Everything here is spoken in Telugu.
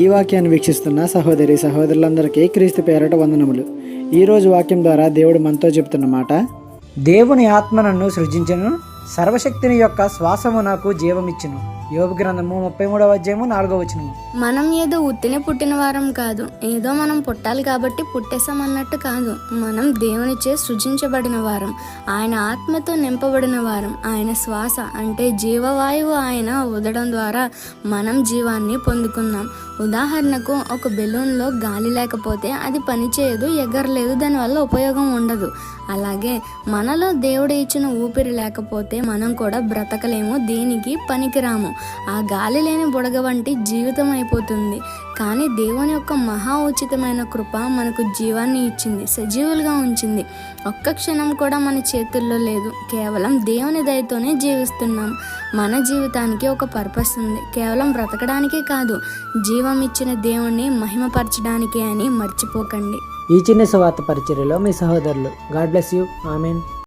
ఈ వాక్యాన్ని వీక్షిస్తున్న సహోదరి సహోదరులందరికీ క్రీస్తు పేరట వందనములు. ఈరోజు వాక్యం ద్వారా దేవుడు మనతో చెప్తున్న మాట: దేవుని ఆత్మ నన్ను సృజించెను, సర్వశక్తిని యొక్క శ్వాసము నాకు జీవమిచ్చును. యోబు గ్రంథము 33వ అధ్యాయము 4వ వచనము. మనం ఏదో ఉత్తినే పుట్టిన వారం కాదు, ఏదో మనం పుట్టాలి కాబట్టి పుట్టేశాం అన్నట్టు కాదు. మనం దేవునిచే సృజించబడిన వారం, ఆయన ఆత్మతో నింపబడిన వారం. ఆయన శ్వాస అంటే జీవవాయువు ఆయన వదలడం ద్వారా మనం జీవాన్ని పొందుకున్నాం. ఉదాహరణకు, ఒక బెలూన్లో గాలి లేకపోతే అది పనిచేయదు, ఎగరలేదు, దానివల్ల ఉపయోగం ఉండదు. అలాగే మనలో దేవుడు ఇచ్చిన ఊపిరి లేకపోతే మనం కూడా బ్రతకలేము, దేనికి పనికిరాము. ఆ గాలి లేని బుడగ వంటి జీవితం అయిపోతుంది. కానీ దేవుని యొక్క మహా ఉచితమైన కృప మనకు జీవాన్ని ఇచ్చింది, సజీవులుగా ఉంచింది. ఒక్క క్షణం కూడా మన చేతుల్లో లేదు, కేవలం దేవుని దయతోనే జీవిస్తున్నాం. మన జీవితానికి ఒక పర్పస్ ఉంది, కేవలం బ్రతకడానికే కాదు, జీవం ఇచ్చిన దేవుణ్ణి మహిమపరచడానికే అని మర్చిపోకండి. ఈ చిన్న సువార్త పరిచర్యలో మీ సహోదరులు. God bless you. ఆమెన్.